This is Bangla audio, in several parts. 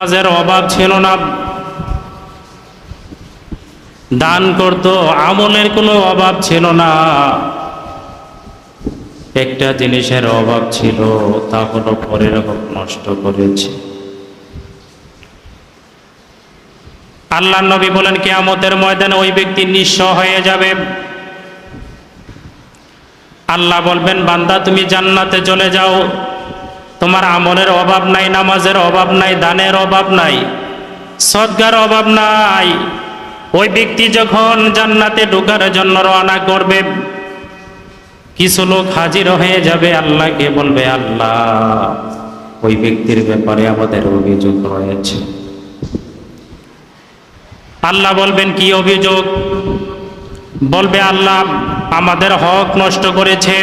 নামাজের অভাব ছিল না, দান করত, আমলের কোনো অভাব ছিল না। একটা জিনিসের অভাব ছিল, তা হলো পরের হক নষ্ট করেছে। আল্লাহ নবী বলেন, কিয়ামতের ময়দানে ওই ব্যক্তি নিঃস্ব হয়ে যাবে। আল্লাহ বলবেন, বান্দা তুমি জান্নাতে চলে যাও, তোমার আমলের অভাব নাই, নামাজের অভাব নাই, দানের অভাব নাই, সদকার অভাব নাই। ওই ব্যক্তি যখন জান্নাতে ঢোকার জন্য রওনা করবে, কিছু লোক হাজির হয়ে যাবে, আল্লাহকে বলবে, আল্লাহ ওই ব্যক্তির ব্যাপারে আমাদের অভিযোগ রয়েছে। আল্লাহ বলবেন, কি অভিযোগ? বলবে, আল্লাহ আমাদের হক নষ্ট করেছে।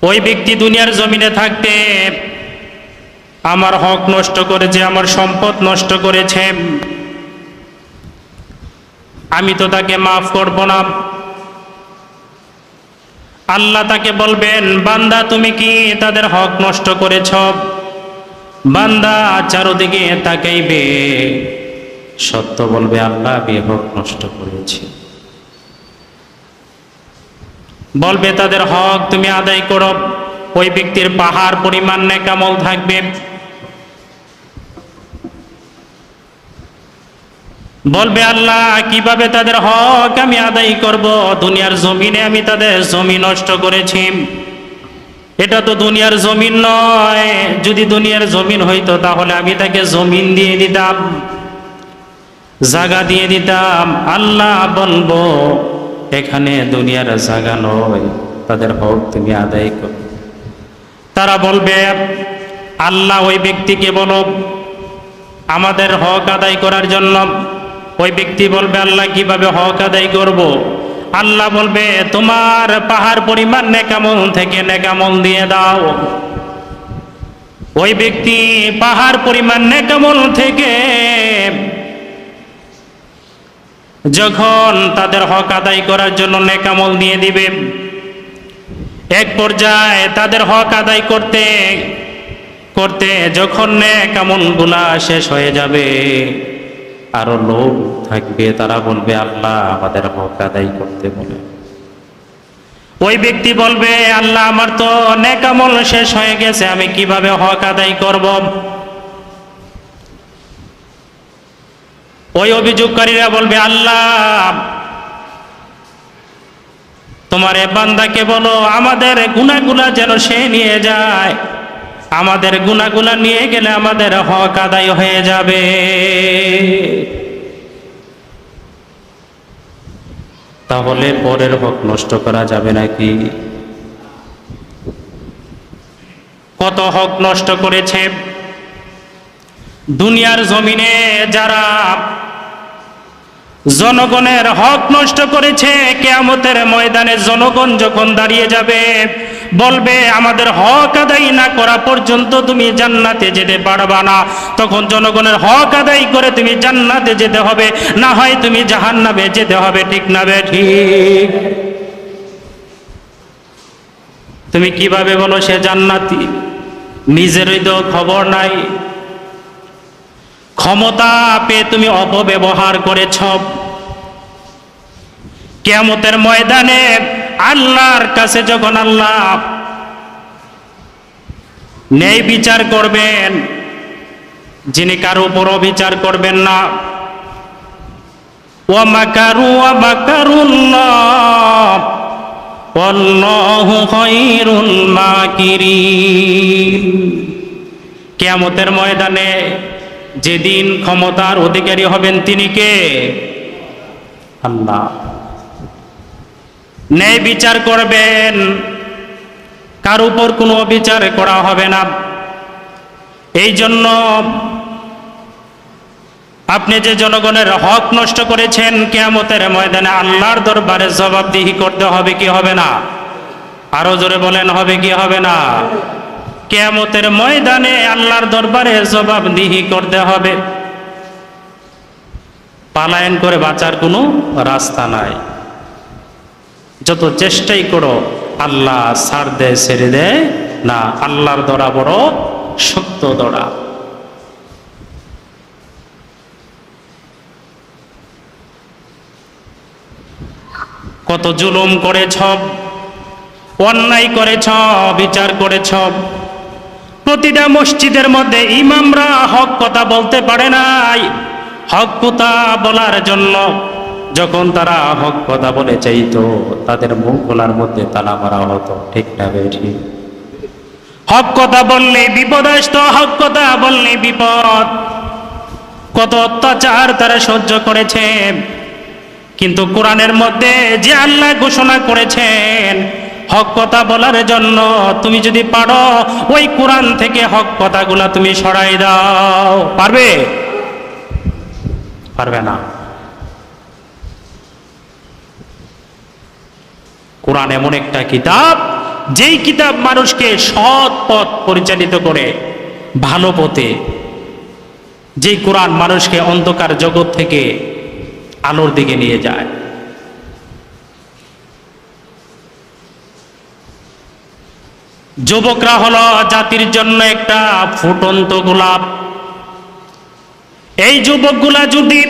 ওই ব্যক্তি দুনিয়ার জমিনে থাকতে আমার হক নষ্ট করেছে, আমার সম্পদ নষ্ট করেছে, আমি তো তাকে মাফ করব না। আল্লাহ তাকে বলবেন, বান্দা তুমি কি তাদের হক নষ্ট করেছ? বান্দা চারদিকে তাকাইবে, সত্য বলবে, আল্লাহ আমি হক নষ্ট করেছি। বলবে, তাদের হক তুমি আদায় করো। ওই ব্যক্তির পাহাড় পরিমাণ নেকামল থাকবে। বলবে, আল্লাহ কিভাবে তাদের হক আমি আদায় করব? দুনিয়ার জমিনে আমি তাদের জমি নষ্ট করেছি। এটা তো দুনিয়ার জমিন নয়, যদি দুনিয়ার জমিন হইতো তাহলে আমি তাকে জমিন দিয়ে দিতাম, জায়গা দিয়ে দিতাম। আল্লাহ বলবো, এখানে দুনিয়ার জায়গা নয়, তাদের হক তুমি আদায় করো। তারা বলবে, আল্লাহ ওই ব্যক্তিকে বলো আমাদের হক আদায় করার জন্য। ওই ব্যক্তি বলবে, আল্লাহ কিভাবে হক আদায় করব? আল্লাহ বলবে, তোমার পাহাড় পরিমাণ নেকামল থেকে নেকামল দিয়ে দাও। ওই ব্যক্তি পাহাড় পরিমাণ নেকামল থেকে যখন তাদের হক আদায় করার জন্য নেকামল দিয়ে দিবে, এক পর্যায়ে তাদের হক আদায় করতে করতে যখন নেকামল গুলা শেষ হয়ে যাবে, আরো লোক থাকবে, তারা বলবে, আল্লাহ আমাদের হক আদায় করতে বলে। ওই ব্যক্তি বলবে, আল্লাহ আমার তো নেকামল শেষ হয়ে গেছে, আমি কিভাবে হক আদায় করব? ওই অভিযোগকারীরা বলবে, আল্লাহ তোমার এ বান্দাকে বলো আমাদের গুনাহগুলা যেন সে নিয়ে যায়, আমাদের গুনাহগুলা নিয়ে গেলে আমাদের হক আদায় হয়ে যাবে। তাহলে পরের হক নষ্ট করা যাবে নাকি? কত হক নষ্ট করেছে দুনিয়ার জমিনে যারা জনগণের হক নষ্ট করেছে। কিয়ামতের ময়দানে জনগণ যখন দাঁড়িয়ে যাবে, বলবে আমাদের হক আদায় না করা পর্যন্ত তুমি জান্নাতে যেতে পারবা না। তখন জনগণের হক আদায় করে তুমি জান্নাতে যেতে হবে, না হয় তুমি জাহান্নামে যেতে হবে। ঠিক না ঠিক? তুমি কিভাবে বলো সে জান্নাতি? নিজেরই তো খবর নাই। ক্ষমতা পেয়ে তুমি অপব্যবহার করেছ। কিয়ামতের ময়দানে আল্লাহর কাছে যখন আল্লাহ ন্যায় বিচার করবেন, যিনি কারো উপর বিচার করবেন না, ওয়া মাকারু ওয়া মাকারুল্লাহ ওয়াল্লাহু খায়রুল মাকিরিন। কিয়ামতের ময়দানে যেদিন ক্ষমতার অধিকারী হবেন তিনি কে? আল্লাহ। ন্যায় বিচার করবেন, কার উপর কোনো বিচার করা হবে না। এই জন্য আপনি যে জনগণের হক নষ্ট করেছেন, কিয়ামতের ময়দানে আল্লাহর দরবারে জবাবদিহি করতে হবে কি হবে না? আরো জোরে বলেন, হবে কি হবে না? কিয়ামতের ময়দানে আল্লাহর দরবারে জবাবদিহি করতে হবে। পালায়ন করে বাঁচার কোনো রাস্তা নাই। যত চেষ্টাই করো, আল্লাহ ছাড় দেয়, ছেড়ে দেয় না, আল্লাহর দরা বড় শক্ত দরা। কত জুলুম করেছ, অন্যায় করেছ, বিচার করেছ। প্রতিটা মসজিদের মধ্যে ইমামরা হক কথা বলতে পারে নাই। হক কথা বলার জন্য যখন তারা হক কথা বলে চাইতো, তাদের মুখ গলার মধ্যে তালা মারা হতো। ঠিক না বেঠি? হক কথা বললে বিপদ আসতো, হক কথা বললে বিপদ। কত অত্যাচার তারা সহ্য করেছে। কিন্তু কোরআনের মধ্যে যে আল্লাহ ঘোষণা করেছেন হক কথা বলার জন্য, তুমি যদি পারো ওই কোরআন থেকে হক কথাগুলা তুমি সরাই দাও, পারবে? পারবে না। কোরআন এমন একটা কিতাব, যেই কিতাব মানুষকে সৎ পথ পরিচালিত করে ভালো পথে। যেই কোরআন মানুষকে অন্ধকার জগৎ থেকে আলোর দিকে নিয়ে যায়। যুবকরা হলো জাতির জন্য একটা ফুটন্ত গোলাপ। এই যুবকগুলা যদি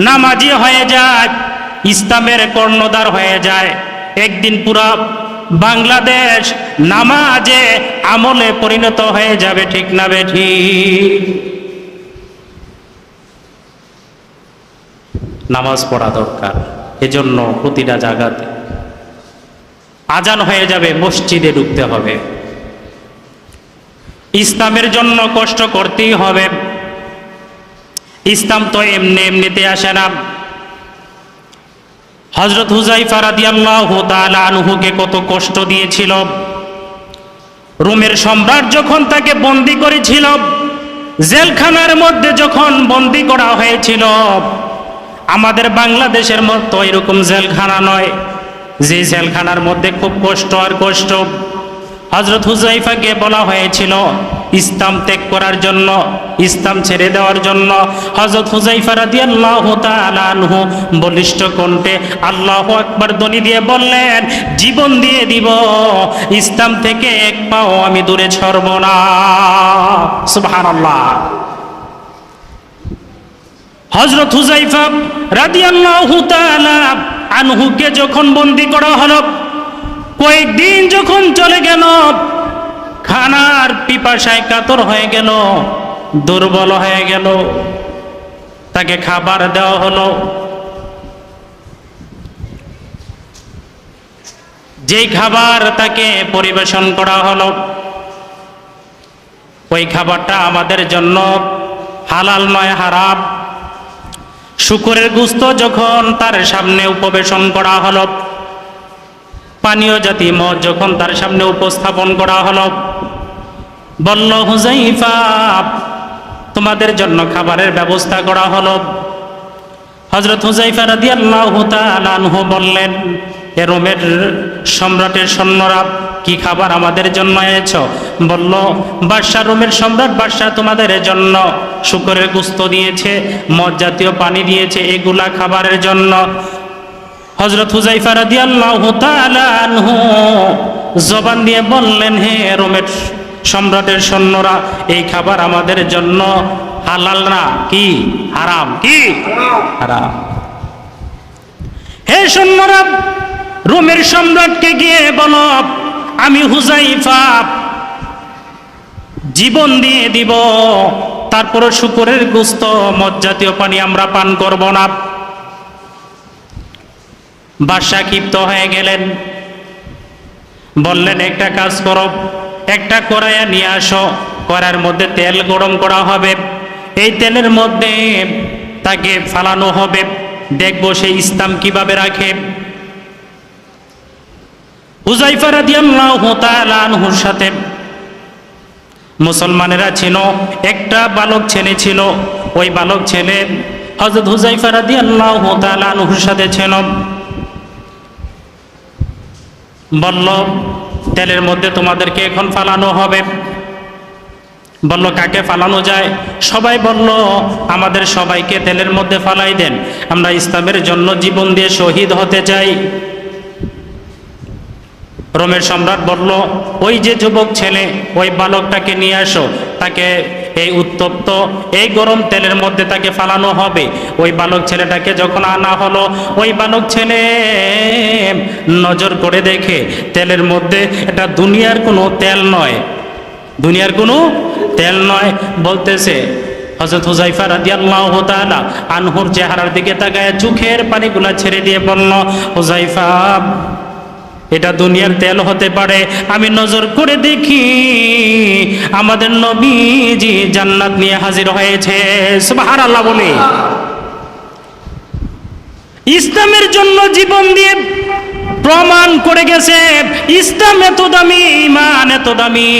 নামাজি হয়ে যায়, ইসলামের কর্ণধার হয়ে যায়, একদিন পুরা বাংলাদেশ নামাজে আমলে পরিণত হয়ে যাবে। ঠিক না বেঠি? নামাজ পড়া দরকার। এজন্য প্রতিটা জায়গাতে আজান হয়ে যাবে, মসজিদে ঢুকতে হবে। ইসলামের জন্য কষ্ট করতেই হবে। ইসলাম তো এমনি এমনিতে আসে না। হযরত হুযায়ফা রাদিয়াল্লাহু তাআলা আনহুকে কত কষ্ট দিয়েছিল। রোমের সম্রাট যখন তাকে বন্দী করেছিল, জেলখানার মধ্যে যখন বন্দী করা হয়েছিল, আমাদের বাংলাদেশের মতো এরকম জেলখানা নয়, যে জেলখানার মধ্যে খুব কষ্ট আর কষ্ট। হযরত হুযায়ফাকে বলা হয়েছিল ইসলাম ত্যাগ করার জন্য, ইসলাম ছেড়ে দেওয়ার জন্য। হযরত হুযায়ফা রাদিয়াল্লাহু তাআলা আনহু বলিষ্ঠ কণ্ঠে আল্লাহু আকবার ধ্বনি দিয়ে বললেন, জীবন দিয়ে দিব, ইসলাম থেকে এক পাও আমি দূরে সরব না। সুবহানাল্লাহ। হযরত হুযায়ফা রাদিয়াল্লাহু তাআলা আনহুকে যখন বন্দী করা হলো, কয়েকদিন যখন চলে গেল, খানার পিপাসায় কাতর হয়ে গেল, দুর্বল হয়ে গেল, তাকে খাবার দেওয়া হলো। যেই খাবার তাকে পরিবেশন করা হলো, ওই খাবারটা আমাদের জন্য হালাল নয়, হারাম। শুকরের গোশত যখন তার সামনে উপবেশন করা হলো, পানীয় জাতি মদ যখন তার সামনে উপস্থাপন করা হলো, বলল হুযায়ফা তোমাদের জন্য খাবারের ব্যবস্থা করা হলো। হযরত হুযায়ফা রাদিয়াল্লাহু তাআলা আনহু বললেন, এ রোমের সম্রাটের সৈন্যরা কি খাবার আমাদের জন্য এনেছো? বলল, বাদশাহ, রোমের সম্রাট বাদশাহ তোমাদের জন্য শুকরের গোশত দিয়েছে, মদ জাতীয় পানি দিয়েছে, এগুলা খাবারের জন্য। হযরত হুযায়ফা রাদিয়াল্লাহু তাআলা আনহু জবান দিয়ে বললেন, হে রোমের সম্রাটের সৈন্যরা, এই খাবার আমাদের জন্য হালাল না, কি হারাম? কি হারাম। হে সৈন্যরা, রোমের সম্রাটকে গিয়ে বলো আমি হুযায়ফা জীবন দিয়ে দিব, তারপরে শুকরের গোশত মদ জাতীয় পানি আমরা পান করব না। বাদশাহ ক্ষিপ্ত হয়ে গেলেন, বললেন একটা কাজ করো, একটা কড়াইয়া নিয়ে আসো, কড়াইয়ের মধ্যে তেল গরম করা হবে, এই তেলের মধ্যে তাকে ফালানো হবে, দেখবো সে ইসলাম কিভাবে রাখে। হুযায়ফা রাদিয়াল্লাহু তাআলা আনহুর সাথে মুসলমানেরা ছিল, একটা বালক ছেলে ছিল। ওই বালক ছেলে হযরত হুযায়ফা রাদিয়াল্লাহু তাআলা আনহুর সাথে ছিল। বলল, তেলের মধ্যে তোমাদেরকে এখন ফালানো হবে। বলল, কাকে ফালানো যায়? সবাই বলল, আমাদের সবাইকে তেলের মধ্যে ফালাই দেন, আমরা ইসলামের জন্য জীবন দিয়ে শহীদ হতে চাই। রোমের সম্রাট বলল, ওই যে যুবক ছেলে, ওই বালকটাকে নিয়ে আসো, তাকে এই উত্তপ্ত এই গরম তেলের মধ্যে তাকে ফালানো হবে। ওই বালক ছেলেটাকে যখন আনা হলো, ওই বালক ছেলে নজর করে দেখে তেলের মধ্যে এটা দুনিয়ার কোনো তেল নয়, দুনিয়ার কোনো তেল নয়। বলতেছে হযরত হুযায়ফা রাদিয়াল্লাহু তাআলা আনহুর চেহারার দিকে তাকায় চোখের পানিগুলা ছেড়ে দিয়ে বলল, হুযায়ফা, এটা দুনিয়ার তেল হতে পারে, আমি নজর করে দেখি আমাদের নবীজি জান্নাত নিয়ে হাজির হয়েছে। সুবহানাল্লাহ বলে ইসলামের জন্য জীবন দিয়ে প্রমাণ করে গেছে ইসলাম এত দামি, ঈমান এত দামি।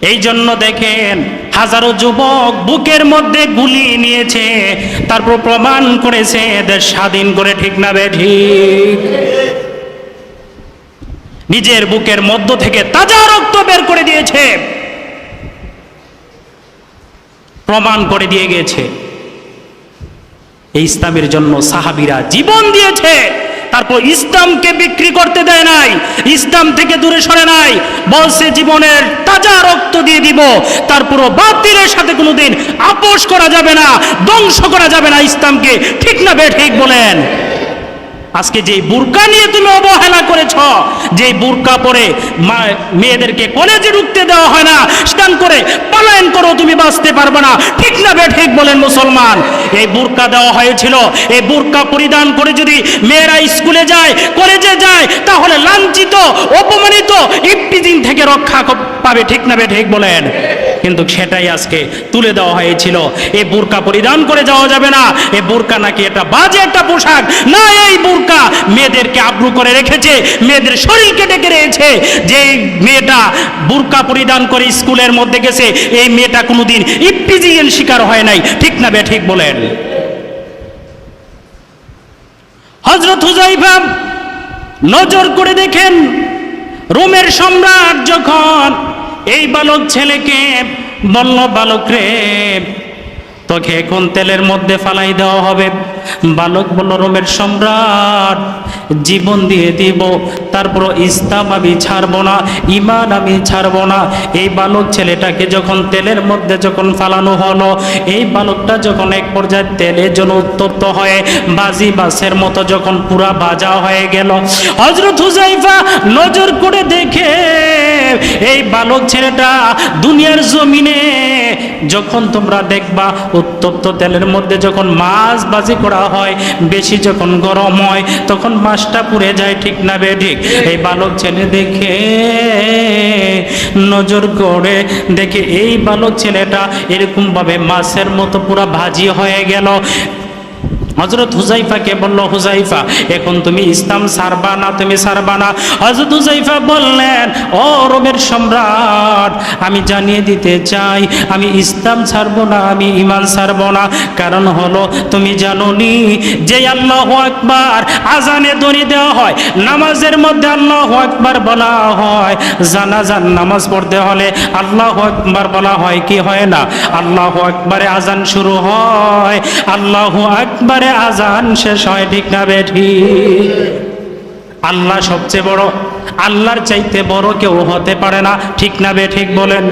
এই জন্য দেখেন হাজারো যুবক বুকের মধ্যে গুলি নিয়েছে, তারপর প্রমাণ করেছে দেশ স্বাধীন করে, ঠিক না বেঠিক? নিজের বুকের মধ্য থেকে তাজা রক্ত বের করে দিয়েছে, প্রমাণ করে দিয়ে গেছে। এই ইসলামের জন্য সাহাবীরা জীবন দিয়েছে, তারপর ইসলামকে বিক্রি করতে দেয় নাই, ইসলাম থেকে দূরে সরে নাই, বলছে জীবনের তাজা রক্ত দিয়ে দিব, তারপরও বাতিলের সাথে কোনোদিন আপোষ করা যাবে না, ধ্বংস করা যাবে না ইসলামকে, ঠিক না বেঠিক বলেন? আজকে যে বুরকা নিয়ে তুমি অবহেলা করেছ, যে বুরকা পরে মেয়েদেরকে কলেজে ঢুকতে দেওয়া হয় না, স্নান করে পলায়ন করো, তুমি বাঁচতে পারবে না, ঠিক না বেঠিক বলেন মুসলমান? এই বুরকা দেওয়া হয়েছিল, এই বুরকা পরিধান করে যদি মেয়েরা স্কুলে যায়, কলেজে যায়, তাহলে লাঞ্ছিত, অপমানিত, ইফতিজিং থেকে রক্ষা পাবে, ঠিক না বেঠিক বলেন? কিন্তু সেটাই আজকে তুলে দেওয়া হয়েছিল। এই বুরকা পরিধান করে যাওয়া যাবে না, এই বুরকা নাকি এটা বাজে একটা পোশাক না, এই বুরকা মেয়েদেরকে আব্রু করে রেখেছে, মেয়েদের শরীরকে ঢেকে রেখেছে। যে মেয়েটা বুরকা পরিধান করে স্কুলের মধ্যে গেছে, এই মেয়েটা কোনোদিন ইফতিজিং এর শিকার হয় নাই, ঠিক না বেঠিক বলেন? হযরত হুযায়ফা নজর করে দেখেন রোমের সম্রাট যখন এই বালক ছেলেকে বলল, বালক রে, তোকে এখন তেলের মধ্যে ফালাই দেওয়া হবে। বালক বলল, রোমের সম্রাট, জীবন দিয়ে দিব, তারপর ইসলাম আমি ছাড়ব না, ঈমান আমি ছাড়ব না। এই বালক ছেলেটাকে যখন তেলের মধ্যে যখন ফালানো হলো, এই বালকটা যখন এক পর্যায়ে তেলের জন্য উত্তপ্ত হয়ে বাজি বাসের মতো যখন পুরা ভাজা হয়ে গেল, হযরত হুযায়ফা নজর করে দেখে এই বালক ছেলেটা দুনিয়ার জমিনে যখন তোমরা দেখবা উত্তপ্ত তেলের মধ্যে যখন মাছ বাজি করা হয়, বেশি যখন গরম হয় তখন মাছটা পুড়ে যায়, ঠিক না বেঠিক? এই বালক ছেলে দেখে নজর করে দেখে এই বালক ছেলেটা এরকম ভাবে মাছের মতো পুরা ভাজি হয়ে গেল। হযরত হুযায়ফাকে বলল, হুযায়ফা, এখন তুমি ইসলাম ছাড়বা না, তুমি ছাড়বা না? হযরত হুযায়ফা বললেন, ও রোমের সম্রাট, আমি জানিয়ে দিতে চাই আমি ইসলাম ছাড়বো না, আমি ঈমান ছাড়বো না। কারণ হলো তুমি জানোনি যে আল্লাহু আকবার আজানে ধ্বনি দেওয়া হয়, নামাজের মধ্যে আল্লাহু আকবার বলা হয়, জানাজার নামাজ পড়তে হলে আল্লাহু আকবার বলা হয় কি হয় না? আল্লাহু আকবারে আজান শুরু হয়, আল্লাহু আকবারে আজান শেষ হয়, ঠিক না বেঠিক? আল্লাহ সবচেয়ে বড়, আল্লাহর চাইতে বড় কেউ হতে পারে না, ঠিক না বেঠিক বলেন?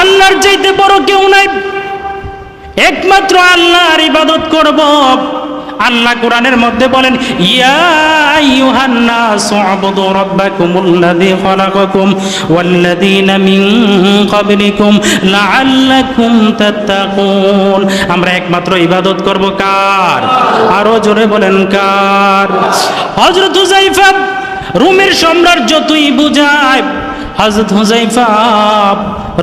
আল্লাহর চাইতে বড় কেউ নাই, একমাত্র আল্লাহর ইবাদত করব। আল্লাহ কোরআনের মধ্যে বলেন, ইয়া আইয়ুহান নাসু উবুদু রাব্বাকুমুল্লাযী খালাকাকুম ওয়াল্লাযীনা মিন ক্বাবলিকুম লাআল্লাকুম তাত্তাকুন। আমরা একমাত্র ইবাদত করব কার? আরো জোরে বলেন কার? হযরত হুযায়ফা রোমের সম্রাট যতই বুঝায়, হযরত হুযায়ফা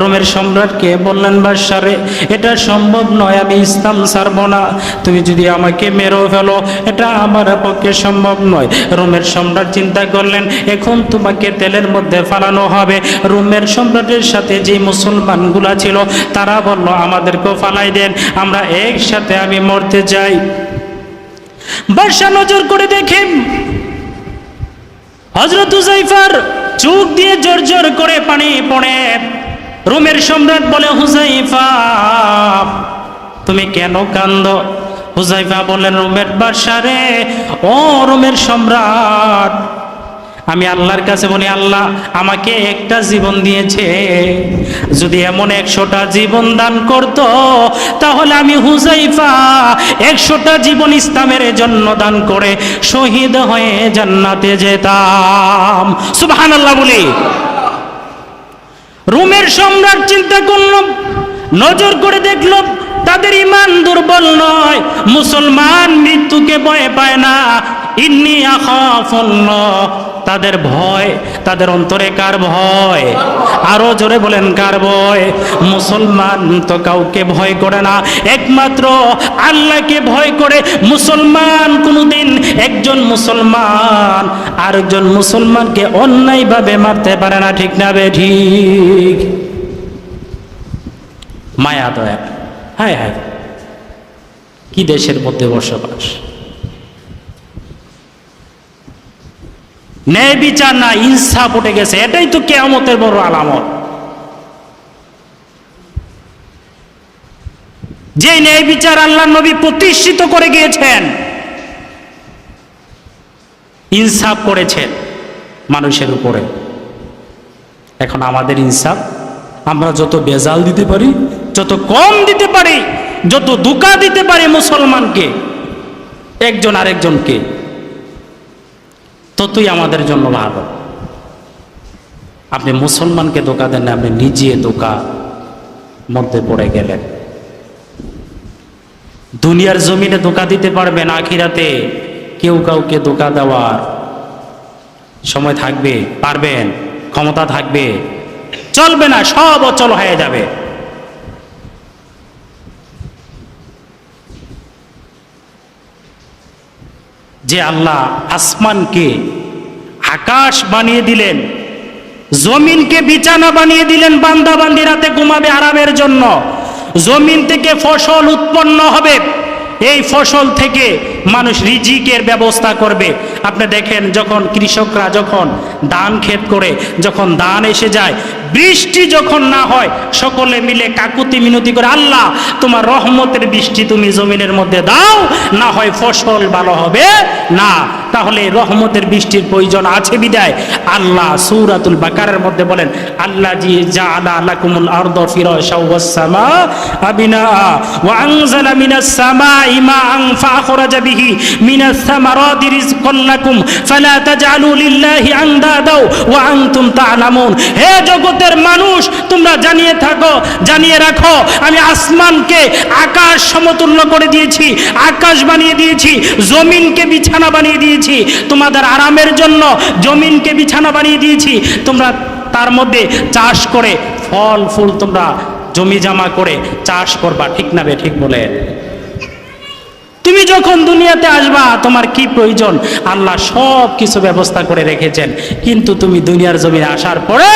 রোমের সম্রাটকে বললেন, বাদশারে, এটা সম্ভব নয়, আমি ইসলাম ছাড়ব না, তুমি যদি আমাকে মেরেও ফেলো এটা আমার পক্ষে সম্ভব নয়। রোমের সম্রাট চিন্তা করলেন, এখন তোমাকে তেলের মধ্যে ফালানো হবে। রোমের সম্রাটের সাথে যে মুসলমানগুলা ছিল তারা বলল, আমাদেরকেও ফালাই দেন, আমরা একসাথে আমি মরতে চাই। বাদশা নজর করে দেখেন হযরত হুযায়ফার চোখ দিয়ে জোর করে পানি পড়ে। রোমের সম্রাট বলে, হুযায়ফা, তুমি কেন কান্দো? হুযায়ফা বললেন, রোমের বাদশা রে, ও রোমের সম্রাট, আমি আল্লাহর কাছে বলি, আল্লাহ আমাকে একটা জীবন দিয়েছে, যদি এমন 100টা জীবন দান করত, তাহলে আমি হুযায়ফা 100টা জীবন ইসলামের জন্য দান করে শহীদ হয়ে জান্নাতে যেতাম। সুবহানাল্লাহ বলি। রোমের সম্রাট চিন্তা করল, নজর করে দেখল তাদের ঈমান দুর্বল নয়, মুসলমান মৃত্যুকে ভয় পায় না। ইন্নী আখাফুল্লাহ, তাদের ভয়, তাদের অন্তরে কার ভয়? আরো জোরে বলেন, কার ভয়? মুসলমান তো কাউকে ভয় করে না, একমাত্র আল্লাহকে ভয় করে। মুসলমান কোনোদিন একজন মুসলমান আরেকজন মুসলমানকে অন্যায়ভাবে মারতে পারে না, ঠিক না বে ঠিক? মায়া দয়া, হায় হায়, কি দেশের মধ্যে বসবাস! ন্যায় বিচার না, ইনসাফ উঠে গেছে, এটাই তো কিয়ামতের বড় আলামত। যে ন্যায় বিচার আল্লাহর নবী প্রতিষ্ঠিত করে গিয়েছেন, ইনসাফ করেছেন মানুষের উপরে। এখন আমাদের ইনসাফ, আমরা যত বেজাল দিতে পারি, যত কম দিতে পারি, যত ধোঁকা দিতে পারি মুসলমানকে, একজন আরেকজনকে, ততই আমাদের জন্য ভালো। আপনি মুসলমানকে ধোঁকা দেন না, আপনি নিজে ধোঁকা মধ্যে পড়ে গেলেন। দুনিয়ার জমিনে ধোঁকা দিতে পারবেন, আখিরাতে কেউ কাউকে ধোঁকা দেওয়ার সময় থাকবে? পারবেন? ক্ষমতা থাকবে? চলবে না, সব অচল হয়ে যাবে। যে আল্লাহ আসমানকে আকাশ বানিয়ে দিলেন, জমিনকে বিছানা বানিয়ে দিলেন, বান্দা বান্দি রাতে ঘুমাবে আরামের জন্য, জমিন থেকে ফসল উৎপন্ন হবে, এই ফসল থেকে মানুষ রিজিকের ব্যবস্থা করবে। আপনি দেখেন, যখন কৃষকরা যখন ধান ক্ষেত করে, যখন ধান এসে যায়, বৃষ্টি যখন না হয়, সকলে মিলে কাকুতি মিনতি করে, আল্লাহ তোমার রহমতের বৃষ্টি তুমি জমিনের মধ্যে দাও, না হয় ফসল ভালো হবে না। তাহলে রহমতের বৃষ্টির প্রয়োজন আছে বিদায় আল্লাহ সূরাতুল বাকারার মধ্যে বলেন, আল্লাহ জি জাআলা লাকুমুল আরদা ফিরাশাও ওয়াস সামাআ বিনাআ ওয়া আনজালা মিনাস সামাই মাআন ফাআখরাজা বিহি মিনাস সামারাতি রিজকান লাকুম ফালা তাজআলু লিল্লাহি আনদাদা ওয়া আনতুম তা'লামুন। হে জগতের মানুষ, তোমরা জানিয়ে থাকো, জানিয়ে রাখো, আমি আসমানকে আকাশ সমতুল্য করে দিয়েছি, আকাশ বানিয়ে দিয়েছি, জমিনকে বিছানা বানিয়ে দিয়েছি তোমাদের আরামের জন্য, জমিনকে বিছানা বানিয়ে দিয়েছি, তোমরা তার মধ্যে চাষ করে ফল ফুল তোমরা জমি জমা করে চাষ করবা, ঠিক না বে ঠিক? বলে তুমি যখন দুনিয়াতে আসবা, তোমার কি প্রয়োজন আল্লাহ সব কিছু ব্যবস্থা করে রেখেছেন, কিন্তু তুমি দুনিয়ার জমিনে আসার পরে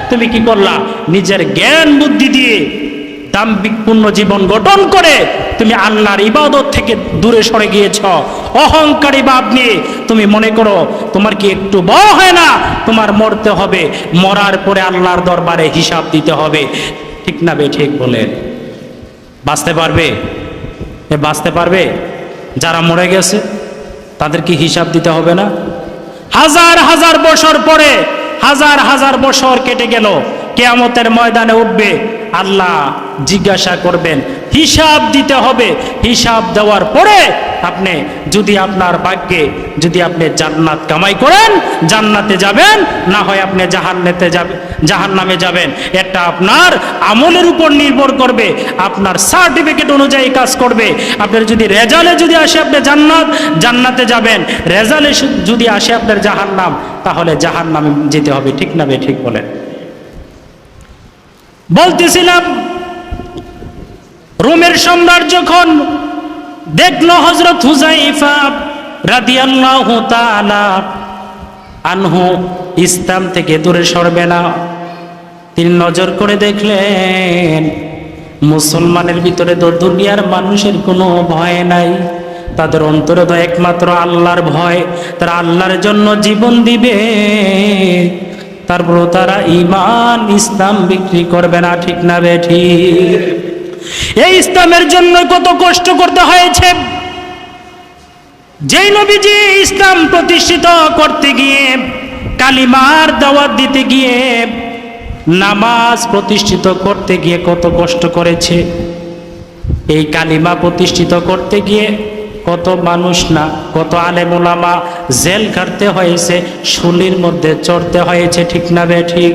তুমি কি করলা? নিজের জ্ঞান বুদ্ধি দিয়ে দাম্ভিকপূর্ণ জীবন গঠন করে তুমি আল্লাহর ইবাদত থেকে দূরে সরে গিয়েছ। অহংকারী ভাব নিয়ে তুমি মনে করো তোমার কি একটু বড় হয় না, তোমার মরতে হবে, মরার পরে আল্লাহর দরবারে হিসাব দিতে হবে, ঠিক না বে ঠিক? বলে বাঁচতে পারবে? বাঁচতে পারবে? যারা মরে গেছে তাদের কি হিসাব দিতে হবে না? হাজার হাজার বছর পরে, হাজার হাজার বছর কেটে গেল, কিয়ামতের ময়দানে উঠবে, আল্লাহ জিজ্ঞাসা করবেন, হিসাব দিতে হবে। হিসাব দেওয়ার পরে আপনি যদি আপনার ভাগ্যে যদি আপনি জান্নাত কামাই করেন, জান্নাতে যাবেন, না হয় আপনি জাহান্নামে যাবেন। এটা আপনার আমলের উপর নির্ভর করবে, আপনার সার্টিফিকেট অনুযায়ী কাজ করবে। আপনার যদি রেজাল্টে যদি আসে আপনি জান্নাতে যাবেন, রেজাল্টে যদি আসে আপনার জাহান্নাম, তাহলে জাহান্নামে যেতে হবে, ঠিক না বে ঠিক? বলেন। বলতেছিলাম, রোমের সম্রাট যখন দেখলো হযরত হুযায়ফা রাদিয়াল্লাহু তাআলা আনহু ইসলাম থেকে দূরে সরবে না, তিনি নজর করে দেখলেন মুসলমানের ভিতরে তো দুনিয়ার মানুষের কোনো ভয় নাই, তাদের অন্তরে তো একমাত্র আল্লাহর ভয়, তারা আল্লাহর জন্য জীবন দিবে, তারপর তারা ঈমান ইসলাম বিক্রি করবে না, ঠিক না বে ঠিক? এই ইসলামের জন্য কত কষ্ট করতে হয়েছে। যেই নবীজি ইসলাম প্রতিষ্ঠিত করতে গিয়ে কালিমার দাওয়াত দিতে গিয়ে, নামাজ প্রতিষ্ঠিত করতে গিয়ে কত কষ্ট করেছে। এই কালিমা প্রতিষ্ঠিত করতে গিয়ে কত মানুষ না, কত আলেম ওলামা জেল কাটতে হয়েছে, শুলির মধ্যে চড়তে হয়েছে, ঠিক না বে ঠিক?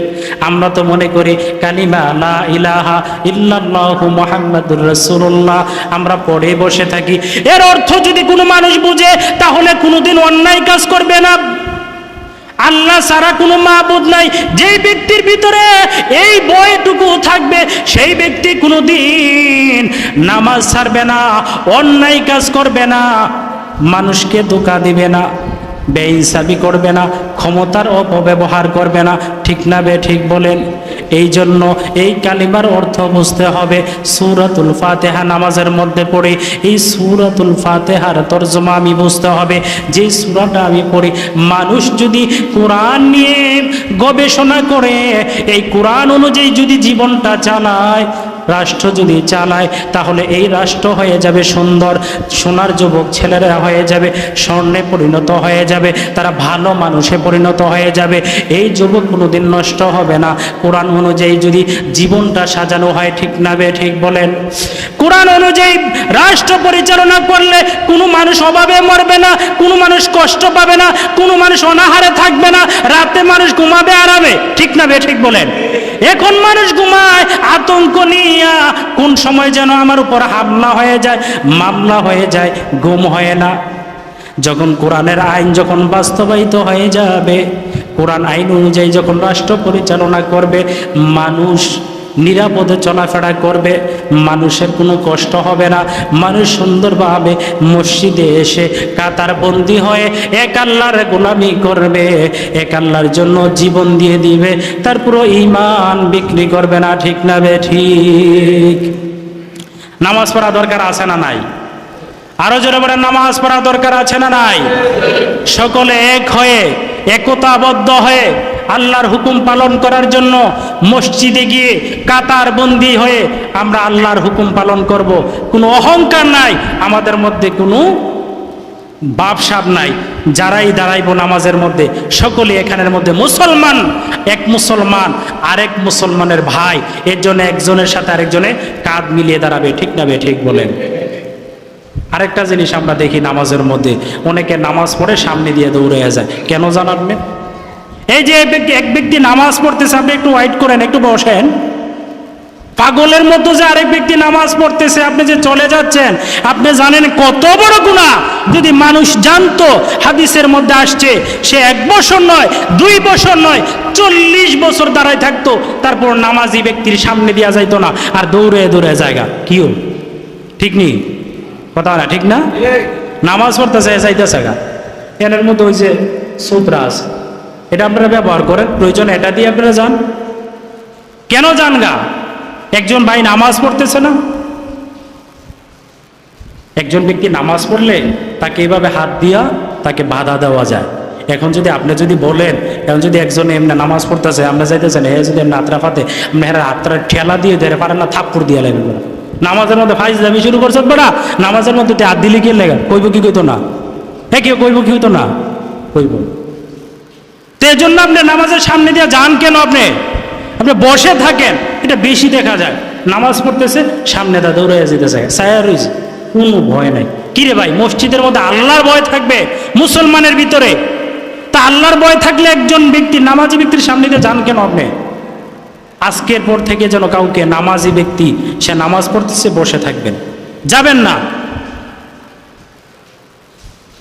আমরা তো মনে করি কালিমা লা ইলাহা ইল্লাল্লাহু মুহাম্মাদুর রাসূলুল্লাহ আমরা পড়ে বসে থাকি। এর অর্থ যদি কোনো মানুষ বুঝে তাহলে কোনোদিন অন্যায় কাজ করবে না। আল্লাহ ছাড়া কোনো মাবুদ নাই। যেই ব্যক্তির ভিতরে এই ভয়টুকু থাকবে সেই ব্যক্তি কোনোদিন নামাজ ছাড়বে না, অন্যায় কাজ করবে না, মানুষকে ধোঁকা দিবে না, বেইনসাফি করবে না, ক্ষমতার অপব্যবহার করবে না, ঠিক না বে ঠিক বলেন? এই জন্য এই কালিমার অর্থ বুঝতে হবে। সূরাতুল ফাতিহা নামাজের মধ্যে পড়ে এই সূরাতুল ফাতিহার তরজমা আমি বুঝতে হবে। যে সূরাটা আমি পড়ি, মানুষ যদি কোরআন নিয়ে গবেষণা করে, এই কোরআন অনুযায়ী যদি জীবনটা চালায়, রাষ্ট্র যদি চালায়, তাহলে এই রাষ্ট্র হয়ে যাবে সুন্দর, সোনার যুবক ছেলেরা হয়ে যাবে, স্বর্ণে পরিণত হয়ে যাবে, তারা ভালো মানুষে পরিণত হয়ে যাবে। এই যুবক কোনোদিন নষ্ট হবে না কোরআন অনুযায়ী যদি জীবনটা সাজানো হয়, ঠিক না বে ঠিক বলেন? কোরআন অনুযায়ী রাষ্ট্র পরিচালনা করলে কোনো মানুষ অভাবে মরবে না, কোনো মানুষ কষ্ট পাবে না, কোনো মানুষ অনাহারে থাকবে না, রাতে মানুষ ঘুমাবে আরামে, ঠিক না বে ঠিক বলেন? এখন মানুষ ঘুমায় আতঙ্ক নিয়া, কোন সময় যেন আমার উপর হামলা হয়ে যায়, মামলা হয়ে যায়, ঘুম হয় না। যখন কোরআনের আইন যখন বাস্তবায়িত হয়ে যাবে, কোরআন আইন অনুযায়ী যখন রাষ্ট্র পরিচালনা করবে, মানুষ নিরাপদে চলাফেরা করবে, মানুষের কোনো কষ্ট হবে না, মানুষ সুন্দরভাবে মসজিদে এসে কাতারবন্দি হয়ে এক আল্লাহর গোলামি করবে, এক আল্লাহর জন্য জীবন দিয়ে দিবে, তারপরও ঈমান বিক্রি করবে না, ঠিক না বে ঠিক? নামাজ পড়া দরকার আছে না নাই? আরো জোরে বলেন, নামাজ পড়া দরকার আছে না নাই? সকলে এক হয়ে, একতাবদ্ধ হয়ে আল্লাহর হুকুম পালন করার জন্য মসজিদে গিয়ে কাতার বন্দী হয়ে আমরা আল্লাহর হুকুম পালন করব। কোনো অহংকার নাই আমাদের মধ্যে, কোনো বাপসাপ নাই। যারাই দাঁড়াইব নামাজের মধ্যে সকলে এখানের মধ্যে মুসলমান, এক মুসলমান আরেক মুসলমানের ভাই, এর জন্য একজনের সাথে আরেকজনে কাঁধ মিলিয়ে দাঁড়াবে, ঠিক না বে ঠিক বলেন? আরেকটা জিনিস আমরা দেখি নামাজের মধ্যে, অনেকে নামাজ পড়ে সামনে দিয়ে দৌড়ে যায়। কেন জানাবেন? এই যে এক ব্যক্তি নামাজ পড়তেছে, আপনি একটু ওয়াইট করেন, একটু বসেন। পাগলের মতো যে আরেক ব্যক্তি নামাজ পড়তেছে, আপনি যে চলে যাচ্ছেন, আপনি জানেন কত বড় গুনাহ। যদি মানুষ জানতো, হাদিসের মধ্যে আসছে, সে 1 বছর নয়, 2 বছর নয়, 40 বছর দাঁড়ায় থাকতো, তারপর নামাজি ব্যক্তির সামনে দেওয়া যাইতো না, আর দৌড়ে দৌড়ে জায়গা কিও, ঠিক নেই কথা না? ঠিক না? নামাজ পড়তেছে চাইতেছে গা, এর মধ্যে ওই যে সূত্রা আছে, এটা আপনারা ব্যবহার করেন, প্রয়োজন এটা দিয়ে আপনারা যান। কেন যান গা? একজন ভাই নামাজ পড়তেছে না, একজন ব্যক্তি নামাজ পড়লে তাকে এইভাবে হাত দিয়া তাকে বাধা দেওয়া যায়। এখন যদি আপনি যদি বলেন, এখন যদি একজন এমনি নামাজ পড়তেছে, আমরা যাইতেছেন, এ যদি এমনি হাতরা ফাতে, আপনি হাতটা ঠেলা দিয়ে ধরে পারেন না, থাপ্পড় দিয়ে লাগবে। নামাজের মধ্যে ফাইজ দাবি শুরু করছে বেড়া, নামাজের মধ্যে হাত দিলে কি লেগে কইব কি কইতো না? হ্যাঁ, কেউ কইব কি হইতো না? কইব। তো এই জন্য আপনি নামাজের সামনে দিয়ে যান কেন? আপনি বসে থাকেন, এটা বেশি দেখা যায়। নামাজ পড়তেছে, সামনে দা দৌড়ে যেতেছে, ছায়া রয়েছে, কোনো ভয় নাই। কিরে ভাই, মসজিদের মধ্যে আল্লাহর ভয় থাকবে মুসলমানের ভিতরে, তা আল্লাহর ভয় থাকলে একজন ব্যক্তি, নামাজি ব্যক্তির সামনে দিয়ে যান কেন আপনি? আজকের পর থেকে যেন কাউকে নামাজি ব্যক্তি সে নামাজ পড়তেছে বসে থাকবেন, যাবেন না।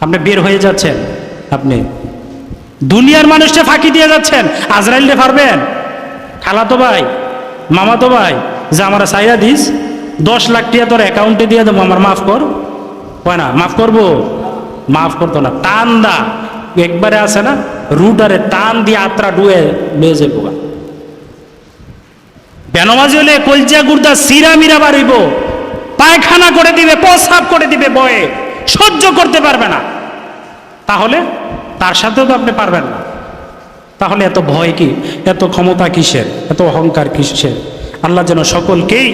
আপনি বের হয়ে যাচ্ছেন, আপনি দুনিয়ার মানুষকে ফাঁকি দিয়ে যাচ্ছেন, আজরাইলকে পারবেন? খালাতো ভাই, মামাতো ভাই, যে আমার চাইয়া দিস 10 লাখ টাকা তোর অ্যাকাউন্টে দিয়ে দেবো, আমার মাফ কর, হয় না? মাফ করবো? মাফ করতো না, টান দা একবারে আছে না, রুটারে টান দিয়ে আত্রা ডুয়ে নিয়ে যাবো। বেনমাজি হলে কলজা গুর্দা সিরা মিরা বাড়িব, পায়খানা করে দিবে, প্রস্রাব করে দিবে, বয়ে সহ্য করতে পারবে না। তাহলে তার সাথেও তো আপনি পারবেন না। তাহলে এত ভয় কি, এত ক্ষমতা কিসের, এত অহংকার কিসের? আল্লাহ যেন সকলকেই